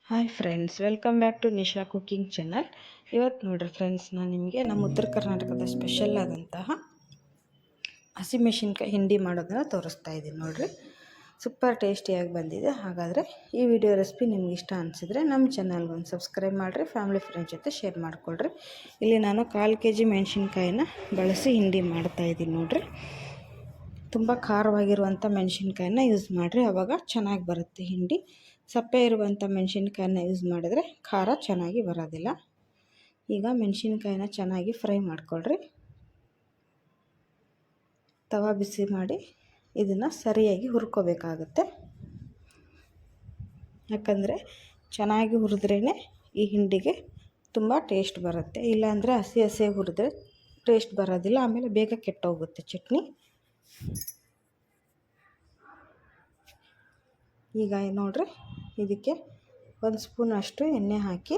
Hi friends, welcome back to Nisha cooking channel. ಇವತ್ತು ನೋಡಿರಿ friends, ನಾನು ನಿಮಗೆ ನಮ್ಮ ಉತ್ತರ ಕರ್ನಾಟಕದ ಸ್ಪೆಷಲ್ ಆದಂತಹ ಹಸಿಮೆಣಸಿನ್ಕಾಯಿ ಹಿಂಡಿ ಮಾಡೋದನ್ನು ತೋರಿಸ್ತಾ ಇದ್ದೀನಿ. ನೋಡಿರಿ, ಸೂಪರ್ ಟೇಸ್ಟಿಯಾಗಿ ಬಂದಿದೆ. ಹಾಗಾದರೆ ಈ ವಿಡಿಯೋ ರೆಸಿಪಿ ನಿಮ್ಗೆ ಇಷ್ಟ ಅನಿಸಿದರೆ ನಮ್ಮ ಚಾನಲ್ಗೆ ಒಂದು ಸಬ್ಸ್ಕ್ರೈಬ್ ಮಾಡಿರಿ, ಫ್ಯಾಮಿಲಿ ಫ್ರೆಂಡ್ಸ್ ಜೊತೆ ಶೇರ್ ಮಾಡಿಕೊಡ್ರಿ. ಇಲ್ಲಿ ನಾನು 1/4 kg ಮೆಣಸಿನ್ಕಾಯಿನ ಬಳಸಿ ಹಿಂಡಿ ಮಾಡ್ತಾಯಿದ್ದೀನಿ. ನೋಡಿರಿ, ತುಂಬ ಖಾರವಾಗಿರುವಂಥ ಮೆಣಸಿನ್ಕಾಯಿನ ಯೂಸ್ ಮಾಡಿರಿ, ಆವಾಗ ಚೆನ್ನಾಗಿ ಬರುತ್ತೆ ಹಿಂಡಿ. ಸಪ್ಪೆ ಇರುವಂಥ ಮೆಣಸಿನ್ಕಾಯಿನ ಯೂಸ್ ಮಾಡಿದ್ರೆ ಖಾರ ಚೆನ್ನಾಗಿ ಬರೋದಿಲ್ಲ. ಈಗ ಮೆಣಸಿನ್ಕಾಯಿನ ಚೆನ್ನಾಗಿ ಫ್ರೈ ಮಾಡಿಕೊಳ್ರಿ. ತವಾ ಬಿಸಿ ಮಾಡಿ ಇದನ್ನು ಸರಿಯಾಗಿ ಹುರ್ಕೋಬೇಕಾಗುತ್ತೆ. ಯಾಕಂದರೆ ಚೆನ್ನಾಗಿ ಹುರಿದ್ರೇ ಈ ಹಿಂಡಿಗೆ ತುಂಬ ಟೇಸ್ಟ್ ಬರುತ್ತೆ. ಇಲ್ಲಾಂದರೆ ಹಸಿ ಹಸಿ ಹುರಿದ್ರೆ ಟೇಸ್ಟ್ ಬರೋದಿಲ್ಲ, ಆಮೇಲೆ ಬೇಗ ಕೆಟ್ಟೋಗುತ್ತೆ ಚಟ್ನಿ. ಈಗ ನೋಡ್ರಿ, ಇದಕ್ಕೆ 1 ಸ್ಪೂನ್ ಅಷ್ಟು ಎಣ್ಣೆ ಹಾಕಿ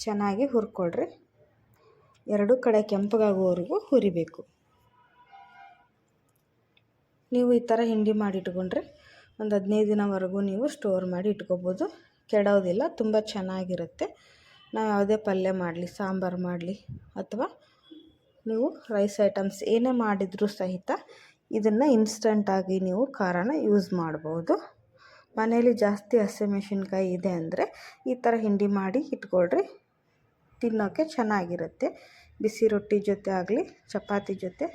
ಚೆನ್ನಾಗಿ ಹುರ್ಕೊಳ್ರಿ. 2 ಕಡೆ ಕೆಂಪಗಾಗುವವರೆಗೂ ಹುರಿಬೇಕು. ನೀವು ಈ ಥರ ಹಿಂಡಿ ಮಾಡಿ ಇಟ್ಕೊಂಡ್ರೆ ಒಂದು 15 ದಿನವರೆಗೂ ನೀವು ಸ್ಟೋರ್ ಮಾಡಿ ಇಟ್ಕೋಬೋದು, ಕೆಡೋದಿಲ್ಲ, ತುಂಬ ಚೆನ್ನಾಗಿರುತ್ತೆ. ನಾವು ಯಾವುದೇ ಪಲ್ಯ ಮಾಡಲಿ, ಸಾಂಬಾರು ಮಾಡಲಿ, ಅಥವಾ ನೀವು ರೈಸ್ ಐಟಮ್ಸ್ ಏನೇ ಮಾಡಿದರೂ ಸಹಿತ ಇದನ್ನು ಇನ್ಸ್ಟಂಟಾಗಿ ನೀವು ಖಾರನ ಯೂಸ್ ಮಾಡ್ಬೋದು. ಮನೇಲಿ ಜಾಸ್ತಿ ಹಸಿಮೆಣಸಿನ್ಕಾಯಿ ಇದೆ ಅಂದರೆ ಈ ಥರ ಹಿಂಡಿ ಮಾಡಿ ಇಟ್ಕೊಳ್ರಿ, ತಿನ್ನೋಕ್ಕೆ ಚೆನ್ನಾಗಿರುತ್ತೆ. ಬಿಸಿ ರೊಟ್ಟಿ ಜೊತೆ ಆಗಲಿ, ಚಪಾತಿ ಜೊತೆ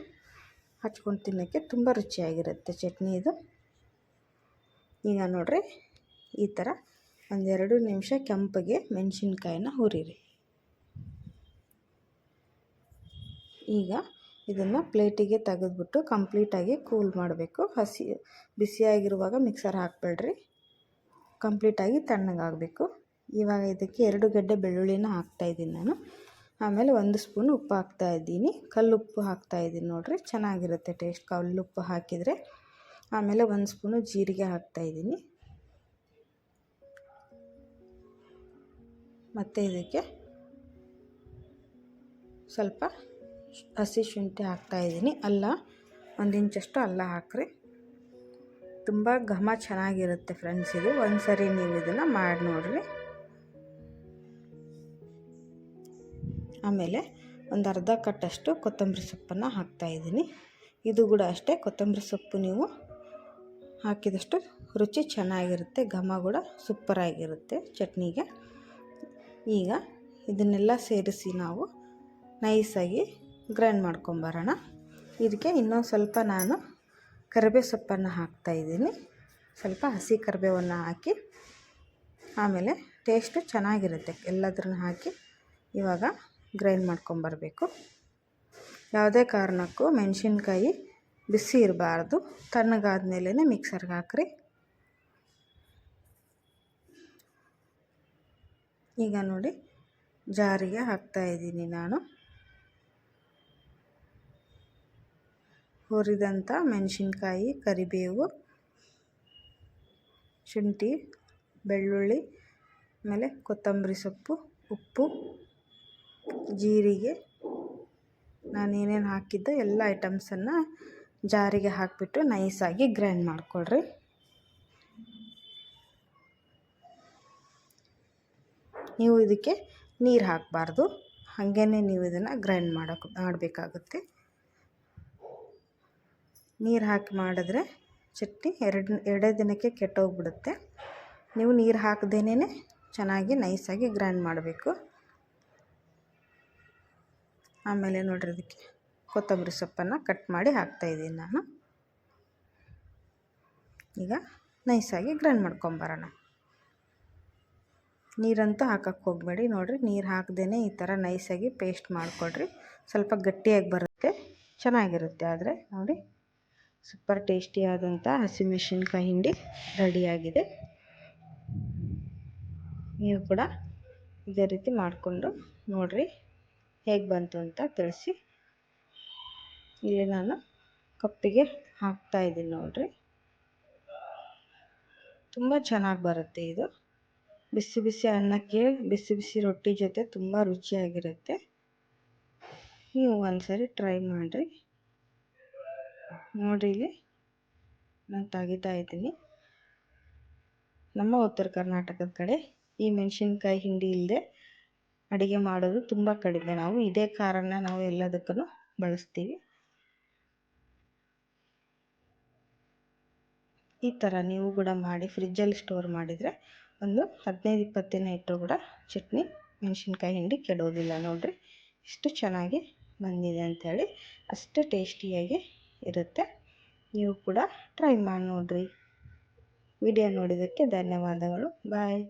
ಹಚ್ಕೊಂಡು ತಿನ್ನೋಕ್ಕೆ ತುಂಬ ರುಚಿಯಾಗಿರುತ್ತೆ ಚಟ್ನಿ ಇದು. ಈಗ ನೋಡಿರಿ, ಈ ಥರ 1-2 ನಿಮಿಷ ಕೆಂಪಗೆ ಮೆಣಸಿನ್ಕಾಯಿನ ಹುರಿರಿ. ಈಗ ಇದನ್ನು ಪ್ಲೇಟಿಗೆ ತೆಗೆದುಬಿಟ್ಟು ಕಂಪ್ಲೀಟಾಗಿ ಕೂಲ್ ಮಾಡಬೇಕು. ಬಿಸಿಯಾಗಿರುವಾಗ ಮಿಕ್ಸರ್ ಹಾಕಬೇಡ್ರಿ, ಕಂಪ್ಲೀಟಾಗಿ ತಣ್ಣಗಾಗಬೇಕು. ಇವಾಗ ಇದಕ್ಕೆ 2 ಗೆಡ್ಡೆ ಬೆಳ್ಳುಳ್ಳಿನ ಹಾಕ್ತಾಯಿದ್ದೀನಿ ನಾನು. ಆಮೇಲೆ 1 ಸ್ಪೂನ್ ಉಪ್ಪು ಹಾಕ್ತಾಯಿದ್ದೀನಿ, ಕಲ್ಲುಪ್ಪು ಹಾಕ್ತಾಯಿದ್ದೀನಿ. ನೋಡಿರಿ, ಚೆನ್ನಾಗಿರುತ್ತೆ ಟೇಸ್ಟ್ ಕಲ್ಲುಪ್ಪು ಹಾಕಿದರೆ. ಆಮೇಲೆ 1 ಸ್ಪೂನು ಜೀರಿಗೆ ಹಾಕ್ತಾಯಿದ್ದೀನಿ. ಮತ್ತು ಇದಕ್ಕೆ ಸ್ವಲ್ಪ ಹಸಿ ಶುಂಠಿ ಹಾಕ್ತಾಯಿದ್ದೀನಿ. ಅಲ್ಲ, 1 ಇಂಚಷ್ಟು ಅಲ್ಲ ಹಾಕ್ರಿ, ತುಂಬ ಘಮ ಚೆನ್ನಾಗಿರುತ್ತೆ ಫ್ರೆಂಡ್ಸ್ ಇದು. ಒಂದು ಸರಿ ನೀವು ಇದನ್ನು ಮಾಡಿ ನೋಡಿರಿ. ಆಮೇಲೆ ಒಂದು ಅರ್ಧ ಕಟ್ಟಷ್ಟು ಕೊತ್ತಂಬರಿ ಸೊಪ್ಪನ್ನು ಹಾಕ್ತಾಯಿದ್ದೀನಿ. ಇದು ಕೂಡ ಅಷ್ಟೇ, ಕೊತ್ತಂಬರಿ ಸೊಪ್ಪು ನೀವು ಹಾಕಿದಷ್ಟು ರುಚಿ ಚೆನ್ನಾಗಿರುತ್ತೆ, ಘಮ ಕೂಡ ಸೂಪರಾಗಿರುತ್ತೆ ಚಟ್ನಿಗೆ. ಈಗ ಇದನ್ನೆಲ್ಲ ಸೇರಿಸಿ ನಾವು ನೈಸಾಗಿ ಗ್ರೈಂಡ್ ಮಾಡ್ಕೊಂಬರೋಣ. ಇದಕ್ಕೆ ಇನ್ನೊಂದು ಸ್ವಲ್ಪ ನಾನು ಕರಿಬೇವು ಸೊಪ್ಪನ್ನು ಹಾಕ್ತಾಯಿದ್ದೀನಿ. ಸ್ವಲ್ಪ ಹಸಿ ಕರಿಬೇವನ್ನು ಹಾಕಿ, ಆಮೇಲೆ ಟೇಸ್ಟು ಚೆನ್ನಾಗಿರುತ್ತೆ. ಎಲ್ಲದನ್ನು ಹಾಕಿ ಇವಾಗ ಗ್ರೈಂಡ್ ಮಾಡ್ಕೊಂಬರಬೇಕು. ಯಾವುದೇ ಕಾರಣಕ್ಕೂ ಮೆಣಸಿನ್ಕಾಯಿ ಬಿಸಿ ಇರಬಾರ್ದು, ತಣ್ಣಗಾದ್ಮೇಲೆ ಮಿಕ್ಸರ್ಗೆ ಹಾಕ್ರಿ. ಈಗ ನೋಡಿ, ಜಾರಿಗೆ ಹಾಕ್ತಾಯಿದ್ದೀನಿ ನಾನು ಹುರಿದಂಥ ಮೆಣಸಿನ್ಕಾಯಿ, ಕರಿಬೇವು, ಶುಂಠಿ, ಬೆಳ್ಳುಳ್ಳಿ, ಆಮೇಲೆ ಕೊತ್ತಂಬರಿ ಸೊಪ್ಪು, ಉಪ್ಪು, ಜೀರಿಗೆ, ನಾನೇನೇನು ಹಾಕಿದ್ದೆ ಎಲ್ಲ ಐಟಮ್ಸನ್ನು ಜಾರಿಗೆ ಹಾಕಿಬಿಟ್ಟು ನೈಸಾಗಿ ಗ್ರೈಂಡ್ ಮಾಡಿಕೊಳ್ರಿ. ನೀವು ಇದಕ್ಕೆ ನೀರು ಹಾಕಬಾರ್ದು, ಹಾಗೇ ನೀವು ಇದನ್ನು ಗ್ರೈಂಡ್ ಮಾಡಬೇಕಾಗುತ್ತೆ. ನೀರು ಹಾಕಿ ಮಾಡಿದ್ರೆ ಚಟ್ನಿ ಎರಡೇ ದಿನಕ್ಕೆ ಕೆಟ್ಟೋಗ್ಬಿಡುತ್ತೆ. ನೀವು ನೀರು ಹಾಕದೇನೆ ಚೆನ್ನಾಗಿ ನೈಸಾಗಿ ಗ್ರೈಂಡ್ ಮಾಡಬೇಕು. ಆಮೇಲೆ ನೋಡ್ರಿ, ಇದಕ್ಕೆ ಕೊತ್ತಂಬರಿ ಸೊಪ್ಪನ್ನು ಕಟ್ ಮಾಡಿ ಹಾಕ್ತಾಯಿದ್ದೀನಿ ನಾನು. ಈಗ ನೈಸಾಗಿ ಗ್ರೈಂಡ್ ಮಾಡ್ಕೊಂಬರೋಣ. ನೀರಂತೂ ಹಾಕಕ್ಕೆ ಹೋಗಬೇಡಿ. ನೋಡಿರಿ, ನೀರು ಹಾಕದೇನೆ ಈ ಥರ ನೈಸಾಗಿ ಪೇಸ್ಟ್ ಮಾಡಿಕೊಡ್ರಿ. ಸ್ವಲ್ಪ ಗಟ್ಟಿಯಾಗಿ ಬರುತ್ತೆ, ಚೆನ್ನಾಗಿರುತ್ತೆ. ಆದರೆ ನೋಡಿ, ಸೂಪರ್ ಟೇಸ್ಟಿಯಾದಂಥ ಹಸಿಮೆಣಸಿನ್ಕಾಯಿ ಹಿಂಡಿ ರೆಡಿಯಾಗಿದೆ. ನೀವು ಕೂಡ ಇದೇ ರೀತಿ ಮಾಡಿಕೊಂಡು ನೋಡಿರಿ, ಹೇಗೆ ಬಂತು ಅಂತ ತಿಳಿಸಿ. ಇಲ್ಲಿ ನಾನು ಕಪ್ಪಿಗೆ ಹಾಕ್ತಾಯಿದ್ದೀನಿ. ನೋಡಿರಿ, ತುಂಬ ಚೆನ್ನಾಗಿ ಬರುತ್ತೆ ಇದು. ಬಿಸಿ ಬಿಸಿ ಅನ್ನಕ್ಕೆ, ಬಿಸಿ ಬಿಸಿ ರೊಟ್ಟಿ ಜೊತೆ ತುಂಬ ರುಚಿಯಾಗಿರುತ್ತೆ. ನೀವು ಒಂದ್ಸರಿ ಟ್ರೈ ಮಾಡಿರಿ. ನೋಡಿರಿ, ಇಲ್ಲಿ ನಾನು ತೆಗಿತಾ ಇದ್ದೀನಿ. ನಮ್ಮ ಉತ್ತರ ಕರ್ನಾಟಕದ ಕಡೆ ಈ ಮೆಣಸಿನ್ಕಾಯಿ ಹಿಂಡಿ ಇಲ್ಲದೆ ಅಡುಗೆ ಮಾಡೋದು ತುಂಬ ಕಡಿಮೆ. ನಾವು ಇದೇ ಖಾರನ ನಾವು ಎಲ್ಲದಕ್ಕೂ ಬಳಸ್ತೀವಿ. ಈ ಥರ ನೀವು ಕೂಡ ಮಾಡಿ ಫ್ರಿಜ್ಜಲ್ಲಿ ಸ್ಟೋರ್ ಮಾಡಿದರೆ ಒಂದು 15-20 ದಿನ ಇಟ್ಟರು ಕೂಡ ಚಟ್ನಿ ಮೆಣಸಿನ್ಕಾಯಿ ಹಿಂಡಿ ಕೆಡೋದಿಲ್ಲ. ನೋಡಿರಿ ಎಷ್ಟು ಚೆನ್ನಾಗಿ ಬಂದಿದೆ ಅಂಥೇಳಿ, ಅಷ್ಟು ಟೇಸ್ಟಿಯಾಗಿ ಇರುತ್ತೆ. ನೀವು ಕೂಡ ಟ್ರೈ ಮಾಡಿ ನೋಡಿರಿ. ವಿಡಿಯೋ ನೋಡಿದ್ದಕ್ಕೆ ಧನ್ಯವಾದಗಳು. ಬಾಯ್.